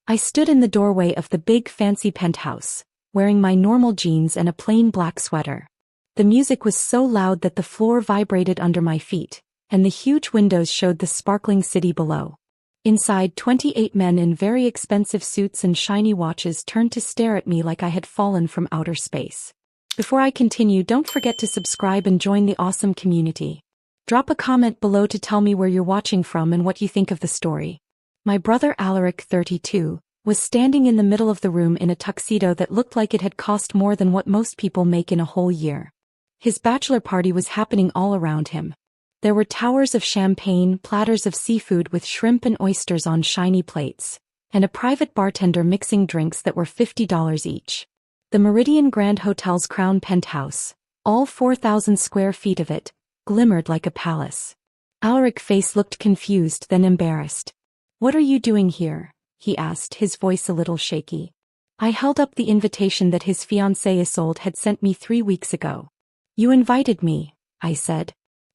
I stood in the doorway of the big fancy penthouse, wearing my normal jeans and a plain black sweater. The music was so loud that the floor vibrated under my feet, and the huge windows showed the sparkling city below. Inside, 28 men in very expensive suits and shiny watches turned to stare at me like I had fallen from outer space. Before I continue, don't forget to subscribe and join the awesome community. Drop a comment below to tell me where you're watching from and what you think of the story. My brother Alaric, 32, was standing in the middle of the room in a tuxedo that looked like it had cost more than what most people make in a whole year. His bachelor party was happening all around him. There were towers of champagne, platters of seafood with shrimp and oysters on shiny plates, and a private bartender mixing drinks that were $50 each. The Meridian Grand Hotel's crown penthouse, all 4,000 square feet of it, glimmered like a palace. Alaric's face looked confused, then embarrassed. "What are you doing here?" he asked, his voice a little shaky. I held up the invitation that his fiancée Isolde had sent me 3 weeks ago. "You invited me," I said.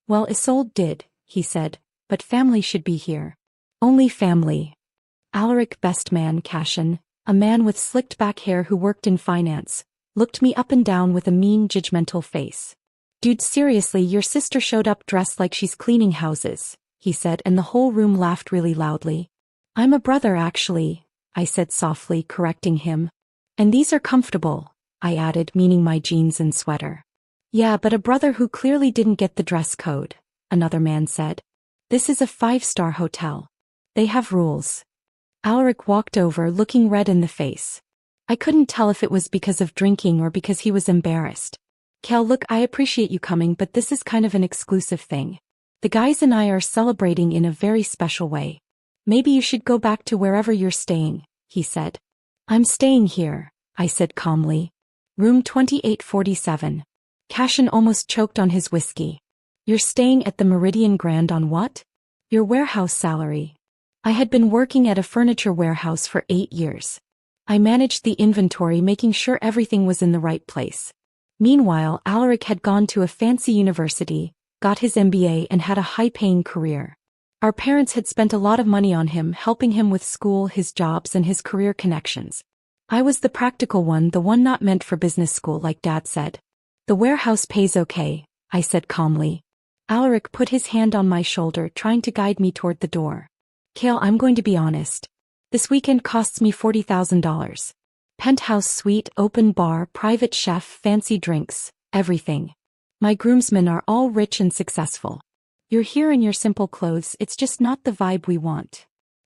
"Well, Isolde did," he said, "but family should be here." "Only family." Alaric's best man, Cashin, a man with slicked back hair who worked in finance, looked me up and down with a mean, judgmental face. "Dude, seriously, your sister showed up dressed like she's cleaning houses," he said, and the whole room laughed really loudly. "I'm a brother, actually," I said softly, correcting him. "And these are comfortable," I added, meaning my jeans and sweater. "Yeah, but a brother who clearly didn't get the dress code," another man said. "This is a 5-star hotel. They have rules." Alaric walked over, looking red in the face. I couldn't tell if it was because of drinking or because he was embarrassed. "Kel, look, I appreciate you coming, but this is kind of an exclusive thing. The guys and I are celebrating in a very special way. Maybe you should go back to wherever you're staying," he said. "I'm staying here," I said calmly. "Room 2847. Cashin almost choked on his whiskey. "You're staying at the Meridian Grand on what?" "Your warehouse salary." I had been working at a furniture warehouse for 8 years. I managed the inventory, making sure everything was in the right place. Meanwhile, Alaric had gone to a fancy university, got his MBA, and had a high-paying career. Our parents had spent a lot of money on him, helping him with school, his jobs, and his career connections. I was the practical one, the one not meant for business school, like Dad said. "The warehouse pays okay," I said calmly. Alaric put his hand on my shoulder, trying to guide me toward the door. "Kale, I'm going to be honest. This weekend costs me $40,000. Penthouse suite, open bar, private chef, fancy drinks, everything. My groomsmen are all rich and successful. You're here in your simple clothes, it's just not the vibe we want."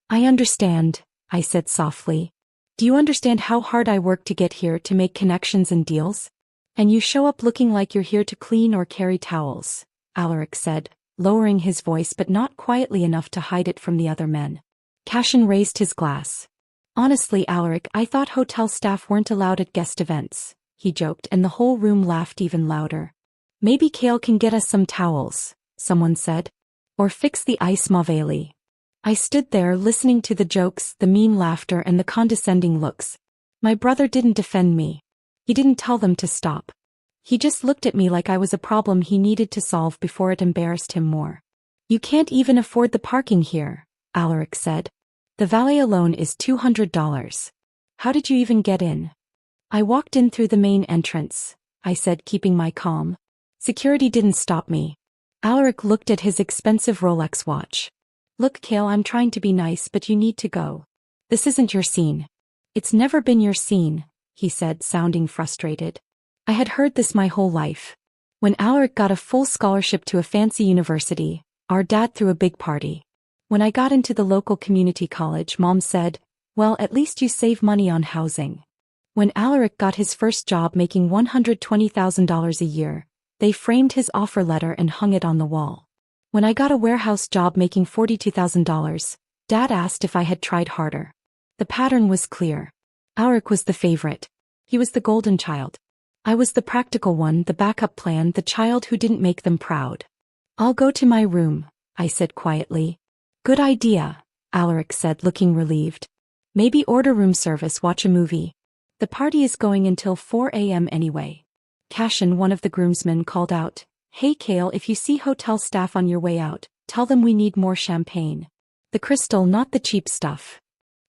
"I understand," I said softly. "Do you understand how hard I work to get here, to make connections and deals? And you show up looking like you're here to clean or carry towels," Alaric said, lowering his voice but not quietly enough to hide it from the other men. Cashin raised his glass. "Honestly, Alaric, I thought hotel staff weren't allowed at guest events," he joked, and the whole room laughed even louder. "Maybe Kale can get us some towels," someone said. "Or fix the ice maveli." I stood there listening to the jokes, the mean laughter, and the condescending looks. My brother didn't defend me. He didn't tell them to stop. He just looked at me like I was a problem he needed to solve before it embarrassed him more. "You can't even afford the parking here," Alaric said. "The valet alone is $200. How did you even get in?" "I walked in through the main entrance," I said, keeping my calm. "Security didn't stop me." Alaric looked at his expensive Rolex watch. "Look, Kale, I'm trying to be nice, but you need to go. This isn't your scene." "It's never been your scene," he said, sounding frustrated. I had heard this my whole life. When Alaric got a full scholarship to a fancy university, our dad threw a big party. When I got into the local community college, Mom said, "Well, at least you save money on housing." When Alaric got his first job making $120,000 a year, they framed his offer letter and hung it on the wall. When I got a warehouse job making $42,000, Dad asked if I had tried harder. The pattern was clear. Alaric was the favorite. He was the golden child. I was the practical one, the backup plan, the child who didn't make them proud. "I'll go to my room," I said quietly. "Good idea," Alaric said, looking relieved. "Maybe order room service, watch a movie. The party is going until 4 a.m. anyway." Cashin, one of the groomsmen, called out, "Hey Kale, if you see hotel staff on your way out, tell them we need more champagne. The crystal, not the cheap stuff."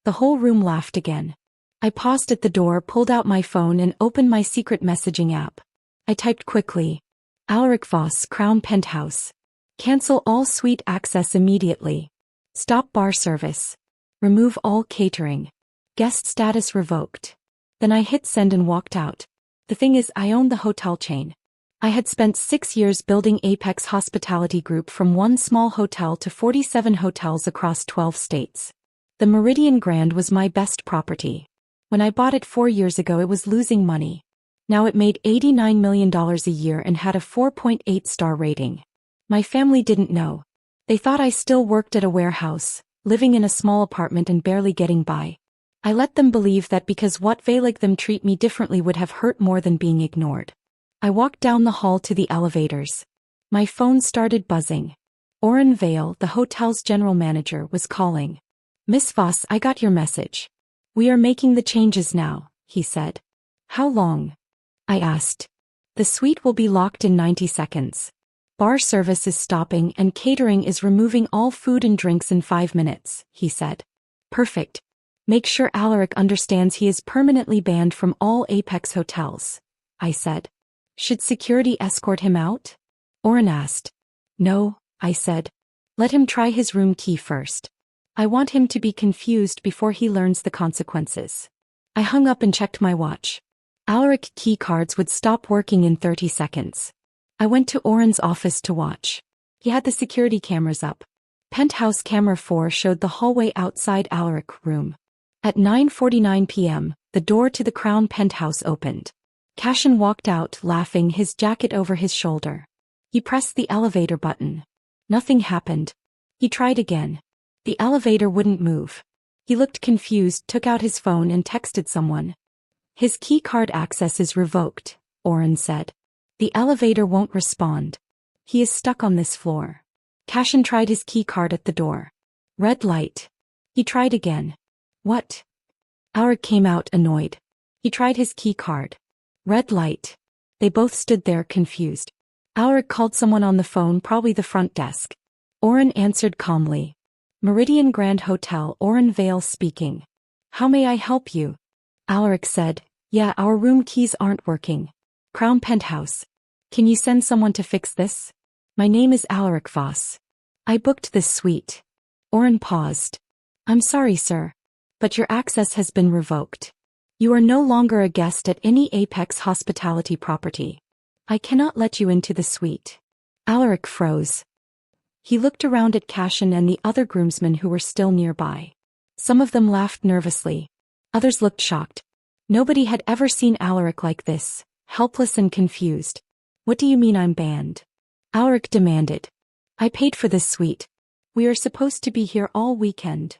The whole room laughed again. I paused at the door, pulled out my phone and opened my secret messaging app. I typed quickly. Alaric Voss, Crown Penthouse. Cancel all suite access immediately. Stop bar service. Remove all catering. Guest status revoked. Then I hit send and walked out. The thing is, I owned the hotel chain. I had spent 6 years building Apex Hospitality Group from one small hotel to 47 hotels across 12 states. The Meridian Grand was my best property. When I bought it 4 years ago, it was losing money. Now it made $89 million a year and had a 4.8-star rating. My family didn't know. They thought I still worked at a warehouse, living in a small apartment and barely getting by. I let them believe that because what they like them treat me differently would have hurt more than being ignored. I walked down the hall to the elevators. My phone started buzzing. Oren Vale, the hotel's general manager, was calling. Miss Voss, I got your message. We are making the changes now, he said. How long? I asked. The suite will be locked in 90 seconds. Bar service is stopping and catering is removing all food and drinks in 5 minutes, he said. Perfect. Make sure Alaric understands he is permanently banned from all Apex hotels, I said. Should security escort him out? Oren asked. No, I said. Let him try his room key first. I want him to be confused before he learns the consequences. I hung up and checked my watch. Alaric key cards would stop working in 30 seconds. I went to Oren's office to watch. He had the security cameras up. Penthouse camera 4 showed the hallway outside Alaric room. At 9:49 p.m., the door to the Crown Penthouse opened. Cashin walked out, laughing, his jacket over his shoulder. He pressed the elevator button. Nothing happened. He tried again. The elevator wouldn't move. He looked confused, took out his phone and texted someone. His key card access is revoked, Oren said. The elevator won't respond. He is stuck on this floor. Cashin tried his key card at the door. Red light. He tried again. What? Alaric came out, annoyed. He tried his key card. Red light. They both stood there, confused. Alaric called someone on the phone, probably the front desk. Oren answered calmly. Meridian Grand Hotel, Oren Vale speaking. How may I help you? Alaric said, yeah, our room keys aren't working. Crown Penthouse. Can you send someone to fix this? My name is Alaric Voss. I booked this suite. Oren paused. I'm sorry, sir. But your access has been revoked. You are no longer a guest at any Apex Hospitality property. I cannot let you into the suite. Alaric froze. He looked around at Cashin and the other groomsmen who were still nearby. Some of them laughed nervously. Others looked shocked. Nobody had ever seen Alaric like this, helpless and confused. What do you mean I'm banned? Alaric demanded. I paid for this suite. We are supposed to be here all weekend.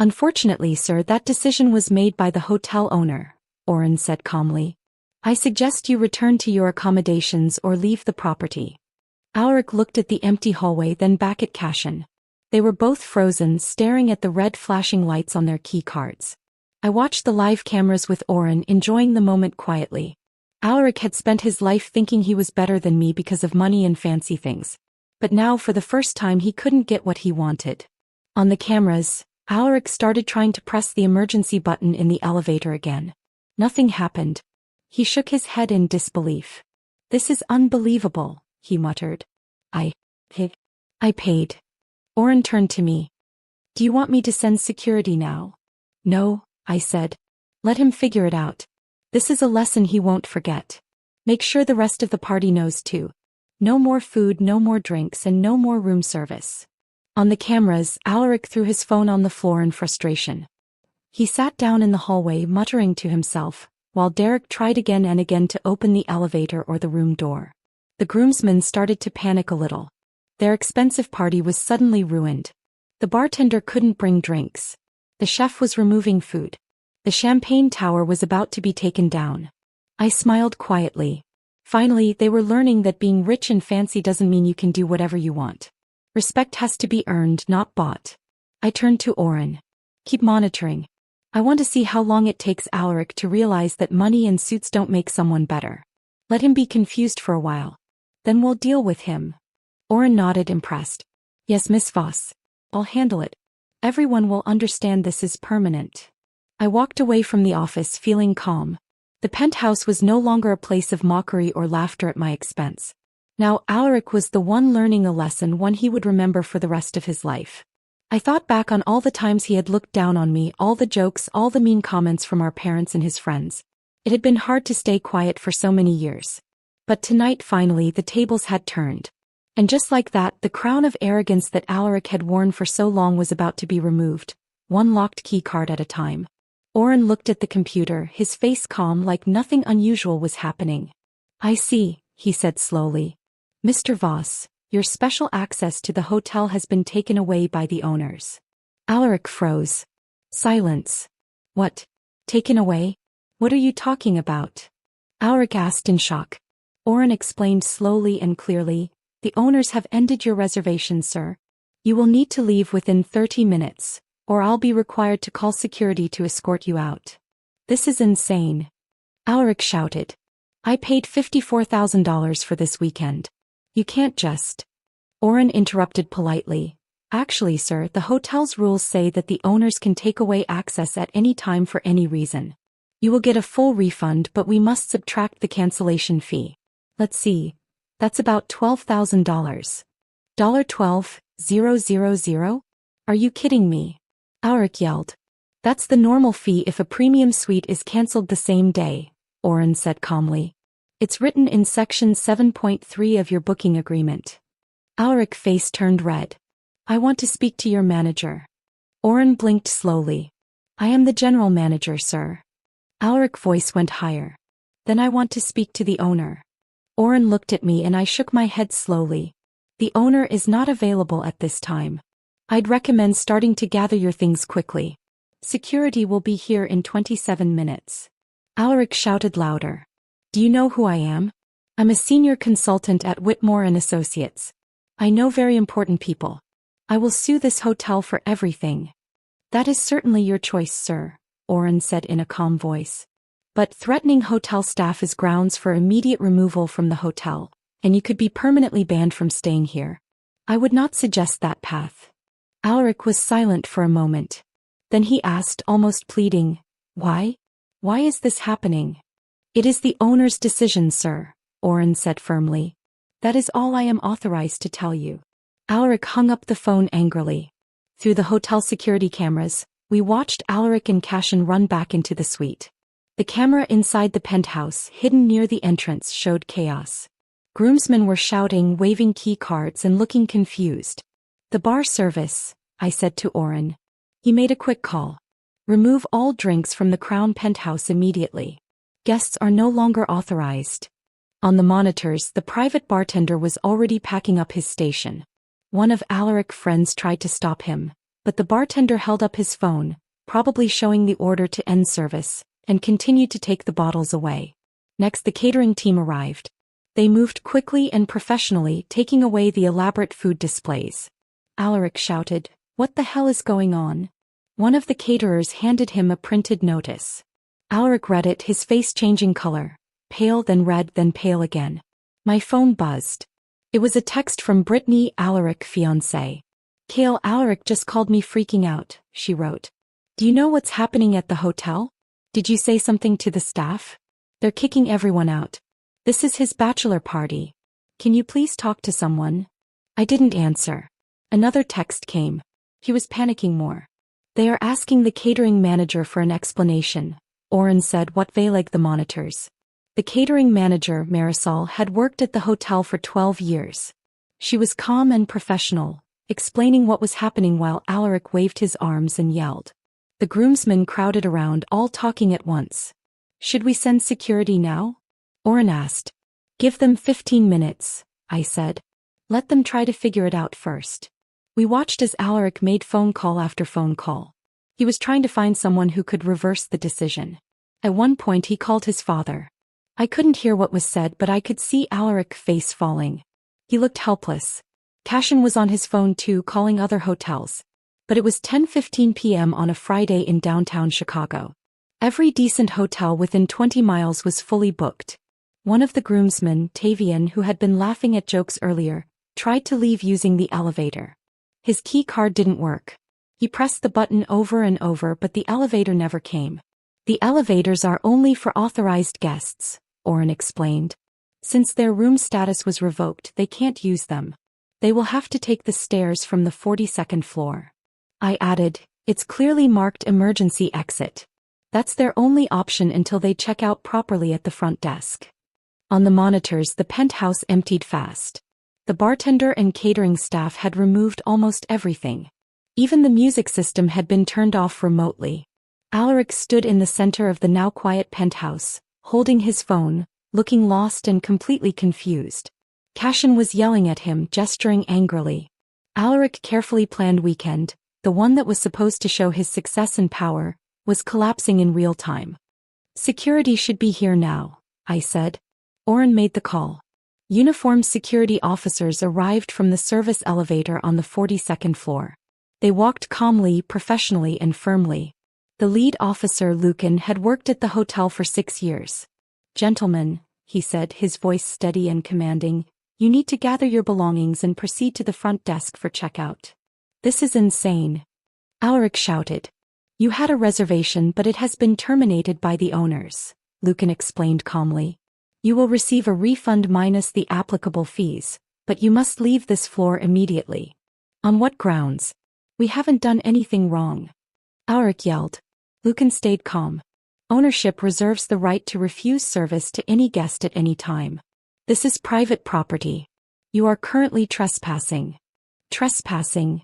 Unfortunately, sir, that decision was made by the hotel owner, Oren said calmly. I suggest you return to your accommodations or leave the property. Alaric looked at the empty hallway, then back at Cashin. They were both frozen, staring at the red flashing lights on their key cards. I watched the live cameras with Oren, enjoying the moment quietly. Alaric had spent his life thinking he was better than me because of money and fancy things. But now, for the first time, he couldn't get what he wanted. On the cameras, Alaric started trying to press the emergency button in the elevator again. Nothing happened. He shook his head in disbelief. This is unbelievable, he muttered. I paid. Oren turned to me. Do you want me to send security now? No, I said. Let him figure it out. This is a lesson he won't forget. Make sure the rest of the party knows too. No more food, no more drinks, and no more room service. On the cameras, Alaric threw his phone on the floor in frustration. He sat down in the hallway, muttering to himself, while Derek tried again and again to open the elevator or the room door. The groomsmen started to panic a little. Their expensive party was suddenly ruined. The bartender couldn't bring drinks. The chef was removing food. The champagne tower was about to be taken down. I smiled quietly. Finally, they were learning that being rich and fancy doesn't mean you can do whatever you want. Respect has to be earned, not bought. I turned to Oren. Keep monitoring. I want to see how long it takes Alaric to realize that money and suits don't make someone better. Let him be confused for a while. Then we'll deal with him. Oren nodded, impressed. Yes, Miss Voss. I'll handle it. Everyone will understand this is permanent. I walked away from the office feeling calm. The penthouse was no longer a place of mockery or laughter at my expense. Now Alaric was the one learning a lesson, one he would remember for the rest of his life. I thought back on all the times he had looked down on me, all the jokes, all the mean comments from our parents and his friends. It had been hard to stay quiet for so many years. But tonight finally the tables had turned. And just like that, the crown of arrogance that Alaric had worn for so long was about to be removed, one locked key card at a time. Oren looked at the computer, his face calm, like nothing unusual was happening. I see, he said slowly. Mr. Voss, your special access to the hotel has been taken away by the owners. Alaric froze. Silence. What? Taken away? What are you talking about? Alaric asked in shock. Oren explained slowly and clearly. The owners have ended your reservation, sir. You will need to leave within 30 minutes, or I'll be required to call security to escort you out. This is insane. Alaric shouted. I paid $54,000 for this weekend. You can't just. Oren interrupted politely. Actually, sir, the hotel's rules say that the owners can take away access at any time for any reason. You will get a full refund, but we must subtract the cancellation fee. Let's see. That's about $12,000. $12,000? Are you kidding me? Alaric yelled. That's the normal fee if a premium suite is cancelled the same day, Oren said calmly. It's written in section 7.3 of your booking agreement. Alaric's face turned red. I want to speak to your manager. Oren blinked slowly. I am the general manager, sir. Alaric's voice went higher. Then I want to speak to the owner. Oren looked at me and I shook my head slowly. The owner is not available at this time. I'd recommend starting to gather your things quickly. Security will be here in 27 minutes. Alaric shouted louder. Do you know who I am? I'm a senior consultant at Whitmore & Associates. I know very important people. I will sue this hotel for everything. That is certainly your choice, sir, Oren said in a calm voice. But threatening hotel staff is grounds for immediate removal from the hotel, and you could be permanently banned from staying here. I would not suggest that path. Alaric was silent for a moment. Then he asked, almost pleading, Why? Why is this happening? It is the owner's decision, sir, Oren said firmly. That is all I am authorized to tell you. Alaric hung up the phone angrily. Through the hotel security cameras, we watched Alaric and Cashin run back into the suite. The camera inside the penthouse, hidden near the entrance, showed chaos. Groomsmen were shouting, waving key cards and looking confused. The bar service, I said to Oren. He made a quick call. Remove all drinks from the Crown Penthouse immediately. Guests are no longer authorized. On the monitors, the private bartender was already packing up his station. One of Alaric's friends tried to stop him, but the bartender held up his phone, probably showing the order to end service, and continued to take the bottles away. Next, the catering team arrived. They moved quickly and professionally, taking away the elaborate food displays. Alaric shouted, What the hell is going on? One of the caterers handed him a printed notice. Alaric read it, his face changing color. Pale, then red, then pale again. My phone buzzed. It was a text from Brittany, Alaric's fiancée. Kale, Alaric just called me freaking out, she wrote. Do you know what's happening at the hotel? Did you say something to the staff? They're kicking everyone out. This is his bachelor party. Can you please talk to someone? I didn't answer. Another text came. He was panicking more. They are asking the catering manager for an explanation, Oren said, what vague the monitors. The catering manager, Marisol, had worked at the hotel for 12 years. She was calm and professional, explaining what was happening while Alaric waved his arms and yelled. The groomsmen crowded around, all talking at once. Should we send security now? Oren asked. Give them 15 minutes, I said. Let them try to figure it out first. We watched as Alaric made phone call after phone call. He was trying to find someone who could reverse the decision. At one point he called his father. I couldn't hear what was said, but I could see Alaric's face falling. He looked helpless. Cashin was on his phone too, calling other hotels. But it was 10:15 p.m. on a Friday in downtown Chicago. Every decent hotel within 20 miles was fully booked. One of the groomsmen, Tavian, who had been laughing at jokes earlier, tried to leave using the elevator. His key card didn't work. He pressed the button over and over, but the elevator never came. The elevators are only for authorized guests, Oren explained. Since their room status was revoked, they can't use them. They will have to take the stairs from the 42nd floor. I added, it's clearly marked emergency exit. That's their only option until they check out properly at the front desk. On the monitors, the penthouse emptied fast. The bartender and catering staff had removed almost everything. Even the music system had been turned off remotely. Alaric stood in the center of the now quiet penthouse, holding his phone, looking lost and completely confused. Cashin was yelling at him, gesturing angrily. Alaric carefully planned weekend, the one that was supposed to show his success and power, was collapsing in real time. Security should be here now, I said. Oren made the call. Uniformed security officers arrived from the service elevator on the 42nd floor. They walked calmly, professionally, and firmly. The lead officer, Lucan, had worked at the hotel for 6 years. Gentlemen, he said, his voice steady and commanding, you need to gather your belongings and proceed to the front desk for checkout. This is insane. Alaric shouted. You had a reservation, but it has been terminated by the owners, Lucan explained calmly. You will receive a refund minus the applicable fees, but you must leave this floor immediately. On what grounds? We haven't done anything wrong. Alaric yelled. Lucan stayed calm. Ownership reserves the right to refuse service to any guest at any time. This is private property. You are currently trespassing. Trespassing.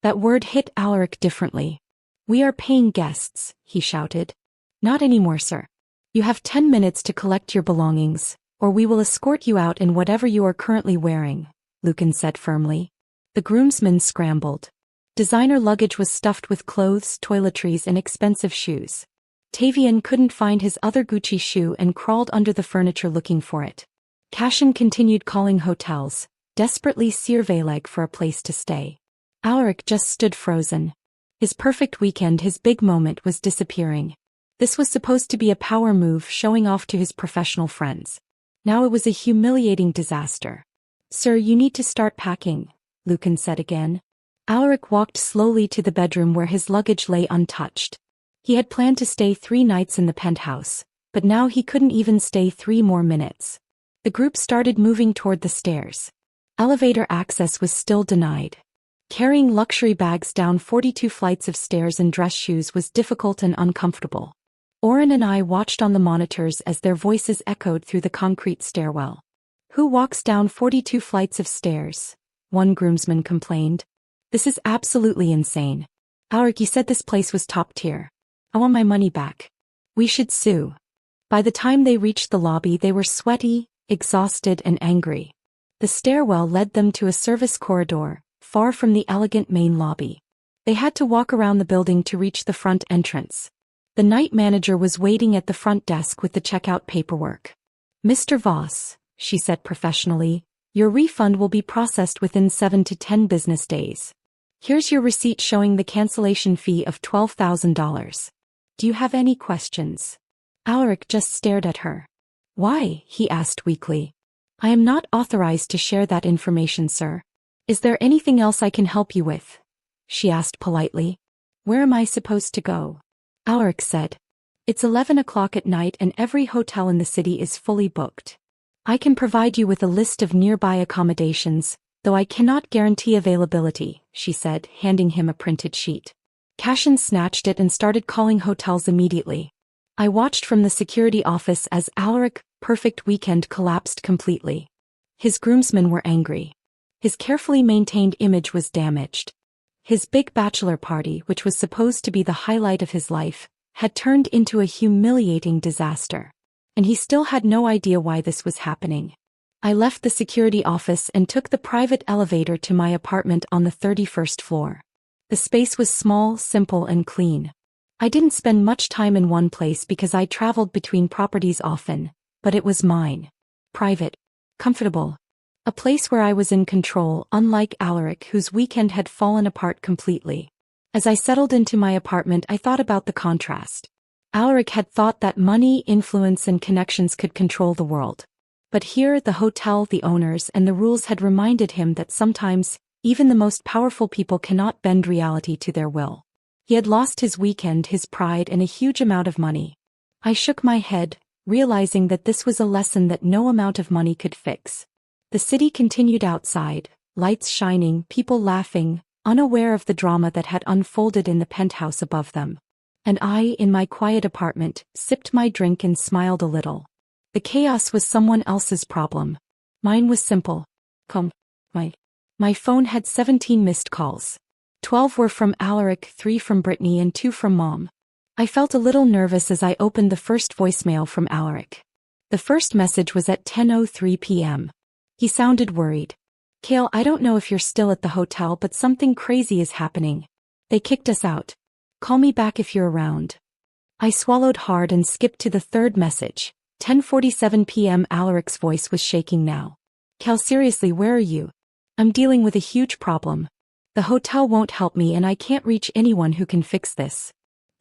That word hit Alaric differently. We are paying guests, he shouted. Not anymore, sir. You have 10 minutes to collect your belongings, or we will escort you out in whatever you are currently wearing, Lucan said firmly. The groomsmen scrambled. Designer luggage was stuffed with clothes, toiletries, and expensive shoes. Tavian couldn't find his other Gucci shoe and crawled under the furniture looking for it. Cashin continued calling hotels, desperately surveilling for a place to stay. Alaric just stood frozen. His perfect weekend, his big moment, was disappearing. This was supposed to be a power move, showing off to his professional friends. Now it was a humiliating disaster. Sir, you need to start packing, Lucan said again. Alaric walked slowly to the bedroom where his luggage lay untouched. He had planned to stay 3 nights in the penthouse, but now he couldn't even stay 3 more minutes. The group started moving toward the stairs. Elevator access was still denied. Carrying luxury bags down 42 flights of stairs in dress shoes was difficult and uncomfortable. Oren and I watched on the monitors as their voices echoed through the concrete stairwell. Who walks down 42 flights of stairs? One groomsman complained. This is absolutely insane. Alaric, you said this place was top tier. I want my money back. We should sue. By the time they reached the lobby, they were sweaty, exhausted, and angry. The stairwell led them to a service corridor, far from the elegant main lobby. They had to walk around the building to reach the front entrance. The night manager was waiting at the front desk with the checkout paperwork. Mr. Voss, she said professionally, your refund will be processed within 7 to 10 business days. Here's your receipt showing the cancellation fee of $12,000. Do you have any questions? Alaric just stared at her. Why? He asked weakly. I am not authorized to share that information, sir. Is there anything else I can help you with? She asked politely. Where am I supposed to go? Alaric said. It's 11 o'clock at night and every hotel in the city is fully booked. I can provide you with a list of nearby accommodations, though I cannot guarantee availability, she said, handing him a printed sheet. Cashin snatched it and started calling hotels immediately. I watched from the security office as Alaric's perfect weekend collapsed completely. His groomsmen were angry. His carefully maintained image was damaged. His big bachelor party, which was supposed to be the highlight of his life, had turned into a humiliating disaster. And he still had no idea why this was happening. I left the security office and took the private elevator to my apartment on the 31st floor. The space was small, simple, and clean. I didn't spend much time in one place because I traveled between properties often, but it was mine. Private. Comfortable. A place where I was in control, unlike Alaric, whose weekend had fallen apart completely. As I settled into my apartment, I thought about the contrast. Alaric had thought that money, influence, and connections could control the world. But here, the hotel, the owners, and the rules had reminded him that sometimes, Even the most powerful people cannot bend reality to their will. He had lost his weekend, his pride, and a huge amount of money. I shook my head, realizing that this was a lesson that no amount of money could fix. The city continued outside, lights shining, people laughing, unaware of the drama that had unfolded in the penthouse above them. And I, in my quiet apartment, sipped my drink and smiled a little. The chaos was someone else's problem. Mine was simple. My phone had 17 missed calls. 12 were from Alaric, 3 from Brittany, and 2 from Mom. I felt a little nervous as I opened the first voicemail from Alaric. The first message was at 10:03 p.m. He sounded worried. "Kale, I don't know if you're still at the hotel, but something crazy is happening. They kicked us out. Call me back if you're around." I swallowed hard and skipped to the third message. 10:47 p.m. Alaric's voice was shaking now. "Kale, seriously, where are you? I'm dealing with a huge problem. The hotel won't help me and I can't reach anyone who can fix this.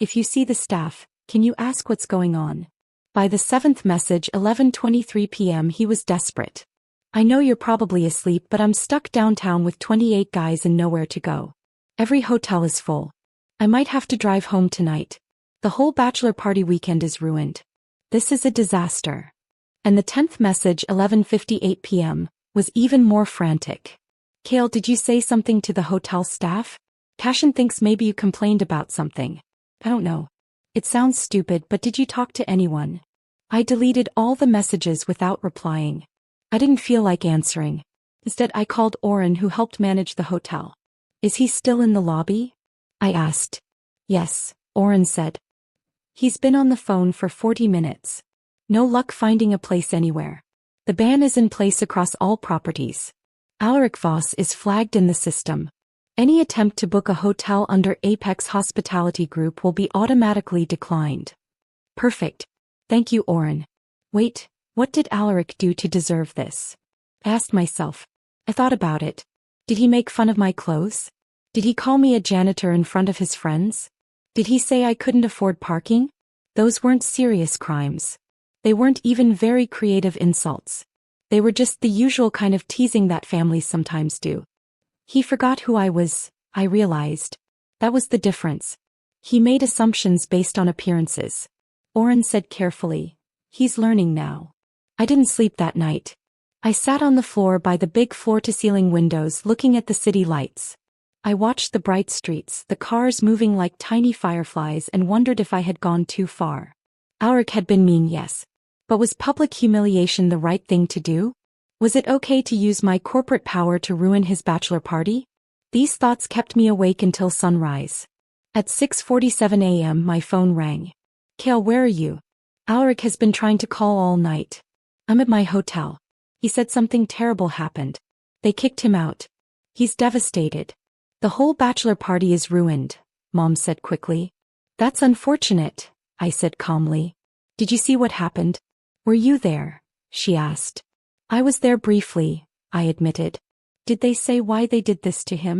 If you see the staff, can you ask what's going on?" By the seventh message, 11:23 p.m., he was desperate. "I know you're probably asleep, but I'm stuck downtown with 28 guys and nowhere to go. Every hotel is full. I might have to drive home tonight. The whole bachelor party weekend is ruined. This is a disaster." And the 10th message, 11:58 p.m., was even more frantic. "Kale, did you say something to the hotel staff? Cashin thinks maybe you complained about something. I don't know. It sounds stupid, but did you talk to anyone?" I deleted all the messages without replying. I didn't feel like answering. Instead, I called Oren, who helped manage the hotel. "Is he still in the lobby?" I asked. "Yes," Oren said. "He's been on the phone for 40 minutes. No luck finding a place anywhere. The ban is in place across all properties. Alaric Voss is flagged in the system. Any attempt to book a hotel under Apex Hospitality Group will be automatically declined." "Perfect. Thank you, Oren. Wait, what did Alaric do to deserve this?" I asked myself. I thought about it. Did he make fun of my clothes? Did he call me a janitor in front of his friends? Did he say I couldn't afford parking? Those weren't serious crimes. They weren't even very creative insults. They were just the usual kind of teasing that families sometimes do. He forgot who I was, I realized. That was the difference. He made assumptions based on appearances. Oren said carefully, "He's learning now." I didn't sleep that night. I sat on the floor by the big floor-to-ceiling windows looking at the city lights. I watched the bright streets, the cars moving like tiny fireflies, and wondered if I had gone too far. Alaric had been mean, yes. But was public humiliation the right thing to do? Was it okay to use my corporate power to ruin his bachelor party? These thoughts kept me awake until sunrise. At 6:47 a.m. my phone rang. "Kale, where are you? Alaric has been trying to call all night. I'm at my hotel. He said something terrible happened. They kicked him out. He's devastated. The whole bachelor party is ruined," Mom said quickly. "That's unfortunate," I said calmly. "Did you see what happened? Were you there?" she asked. "I was there briefly," I admitted. "Did they say why they did this to him?"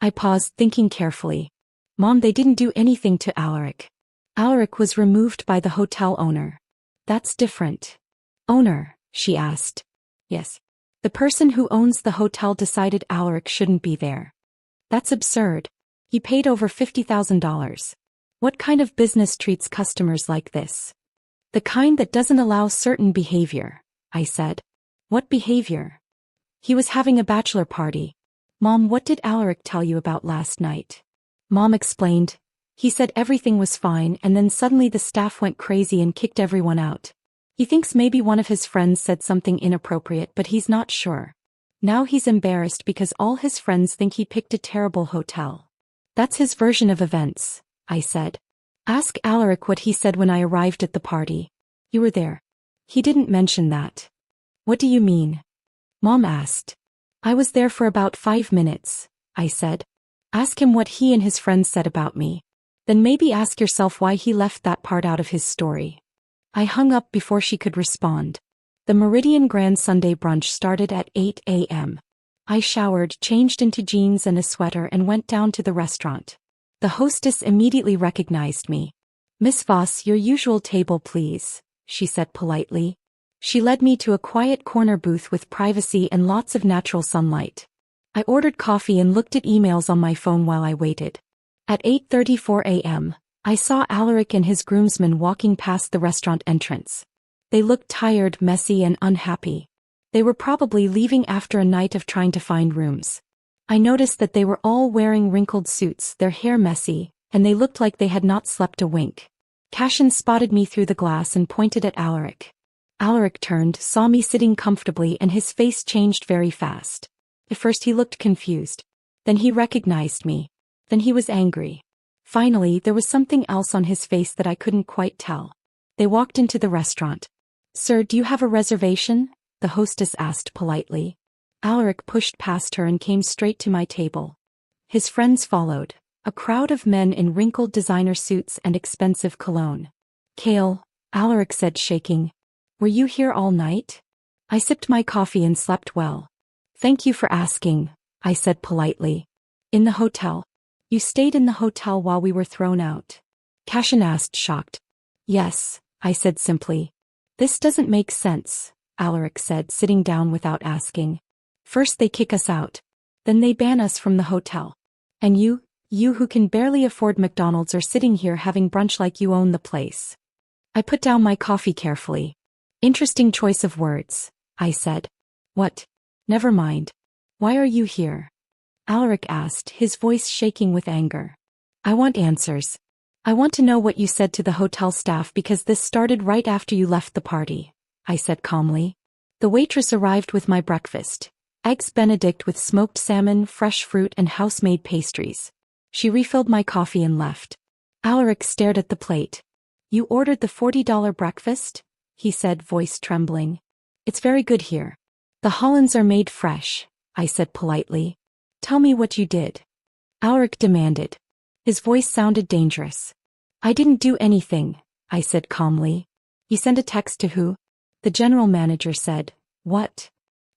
I paused, thinking carefully. "Mom, they didn't do anything to Alaric. Alaric was removed by the hotel owner." "That's different." "Owner?" she asked. "Yes. The person who owns the hotel decided Alaric shouldn't be there." "That's absurd. He paid over $50,000. What kind of business treats customers like this?" "The kind that doesn't allow certain behavior," I said. "What behavior?" "He was having a bachelor party." "Mom, what did Alaric tell you about last night?" Mom explained. "He said everything was fine, and then suddenly the staff went crazy and kicked everyone out. He thinks maybe one of his friends said something inappropriate, but he's not sure. Now he's embarrassed because all his friends think he picked a terrible hotel." "That's his version of events," I said. "Ask Alaric what he said when I arrived at the party. You were there." "He didn't mention that." "What do you mean?" Mom asked. "I was there for about 5 minutes," I said. "Ask him what he and his friends said about me. Then maybe ask yourself why he left that part out of his story." I hung up before she could respond. The Meridian Grand Sunday brunch started at 8 a.m. I showered, changed into jeans and a sweater, and went down to the restaurant. The hostess immediately recognized me. "Miss Voss, your usual table, please," she said politely. She led me to a quiet corner booth with privacy and lots of natural sunlight. I ordered coffee and looked at emails on my phone while I waited. At 8:34 a.m., I saw Alaric and his groomsmen walking past the restaurant entrance. They looked tired, messy, and unhappy. They were probably leaving after a night of trying to find rooms. I noticed that they were all wearing wrinkled suits, their hair messy, and they looked like they had not slept a wink. Cashin spotted me through the glass and pointed at Alaric. Alaric turned, saw me sitting comfortably, and his face changed very fast. At first he looked confused. Then he recognized me. Then he was angry. Finally, there was something else on his face that I couldn't quite tell. They walked into the restaurant. "Sir, do you have a reservation?" the hostess asked politely. Alaric pushed past her and came straight to my table. His friends followed, a crowd of men in wrinkled designer suits and expensive cologne. "Kale," Alaric said, shaking. "Were you here all night?" I sipped my coffee and slept well. "Thank you for asking," I said politely. "In the hotel?" "You stayed in the hotel while we were thrown out?" Cashin asked, shocked. "Yes," I said simply. "This doesn't make sense," Alaric said, sitting down without asking. "First they kick us out. Then they ban us from the hotel. And you who can barely afford McDonald's are sitting here having brunch like you own the place." I put down my coffee carefully. "Interesting choice of words," I said. "What? Never mind. Why are you here?" Alaric asked, his voice shaking with anger. "I want answers. I want to know what you said to the hotel staff because this started right after you left the party," I said calmly. The waitress arrived with my breakfast. Eggs Benedict with smoked salmon, fresh fruit, and house-made pastries. She refilled my coffee and left. Alaric stared at the plate. "You ordered the $40 breakfast?" he said, voice trembling. "It's very good here. The Hollands are made fresh," I said politely. "Tell me what you did," Alaric demanded. His voice sounded dangerous. "I didn't do anything," I said calmly. "You sent a text to who?" The general manager said. "What?"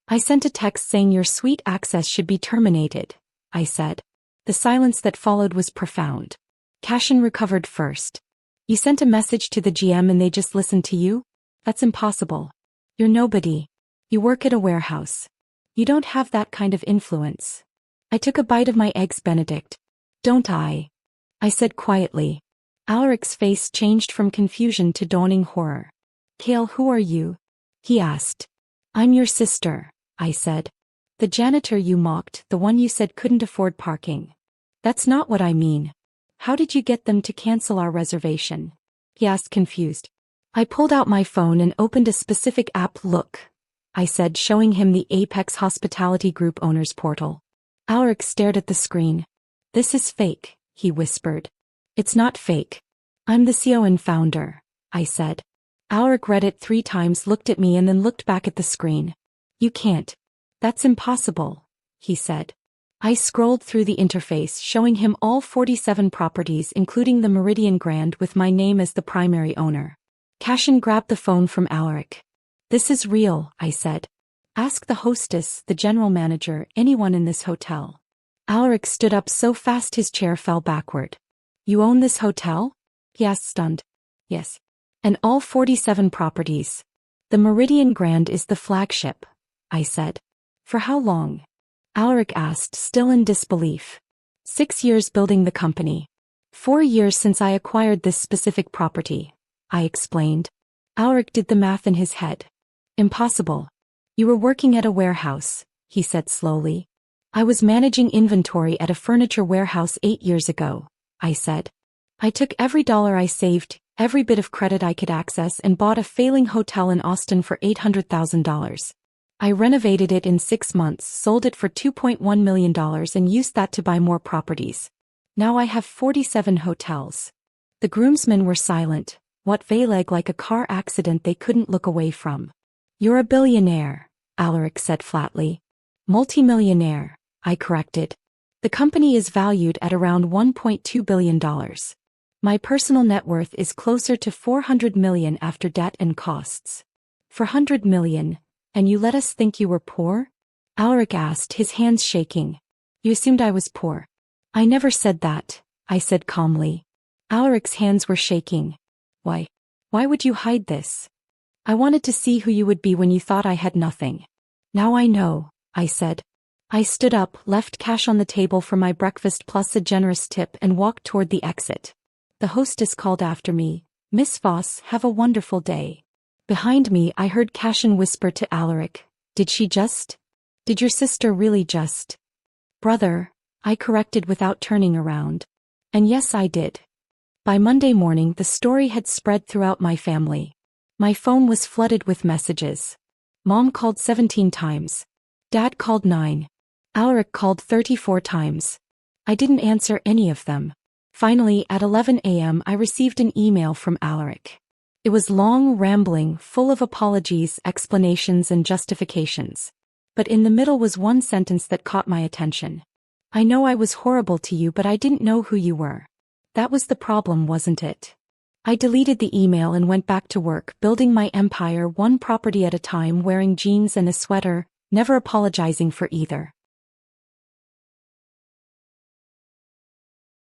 "I sent a text saying your suite access should be terminated," I said. The silence that followed was profound. Cashin recovered first. "You sent a message to the GM and they just listened to you? That's impossible. You're nobody. You work at a warehouse. You don't have that kind of influence." I took a bite of my Eggs Benedict. "Don't I?" I said quietly. Alaric's face changed from confusion to dawning horror. "Kale, who are you?" he asked. "I'm your sister," I said. "The janitor you mocked, the one you said couldn't afford parking." "That's not what I mean. How did you get them to cancel our reservation?" he asked, confused. I pulled out my phone and opened a specific app. "Look," I said, showing him the Apex Hospitality Group owner's portal. Alaric stared at the screen. "This is fake," he whispered. "It's not fake. I'm the CEO and founder," I said. Alaric read it 3 times, looked at me, and then looked back at the screen. "You can't. That's impossible," he said. I scrolled through the interface, showing him all 47 properties, including the Meridian Grand, with my name as the primary owner. Cashin grabbed the phone from Alaric. "This is real," I said. "Ask the hostess, the general manager, anyone in this hotel." Alaric stood up so fast his chair fell backward. "You own this hotel?" he asked, stunned. "Yes. And all 47 properties. The Meridian Grand is the flagship," I said. "For how long?" Alaric asked, still in disbelief. 6 years building the company. 4 years since I acquired this specific property," I explained. Alaric did the math in his head. "Impossible. You were working at a warehouse," he said slowly. "I was managing inventory at a furniture warehouse 8 years ago," I said. "I took every dollar I saved, every bit of credit I could access, and bought a failing hotel in Austin for $800,000. I renovated it in 6 months, sold it for $2.1 million, and used that to buy more properties. Now I have 47 hotels." The groomsmen were silent, what felt like a car accident they couldn't look away from. "You're a billionaire," Alaric said flatly. "Multimillionaire," I corrected. "The company is valued at around $1.2 billion. My personal net worth is closer to $400 million after debt and costs." "400 million, and you let us think you were poor?" Alaric asked, his hands shaking. "You assumed I was poor." "I never said that," I said calmly. Alaric's hands were shaking. Why would you hide this?" "I wanted to see who you would be when you thought I had nothing." "Now I know," I said. I stood up, left cash on the table for my breakfast plus a generous tip and walked toward the exit. The hostess called after me, "Miss Voss, have a wonderful day." Behind me I heard Cashin whisper to Alaric, Did your sister really just?" "Brother," I corrected without turning around. And yes, I did. By Monday morning the story had spread throughout my family. My phone was flooded with messages. Mom called 17 times. Dad called 9. Alaric called 34 times. I didn't answer any of them. Finally, at 11 a.m. I received an email from Alaric. It was long, rambling, full of apologies, explanations and justifications. But in the middle was one sentence that caught my attention. "I know I was horrible to you, but I didn't know who you were." That was the problem, wasn't it? I deleted the email and went back to work, building my empire one property at a time, wearing jeans and a sweater, never apologizing for either.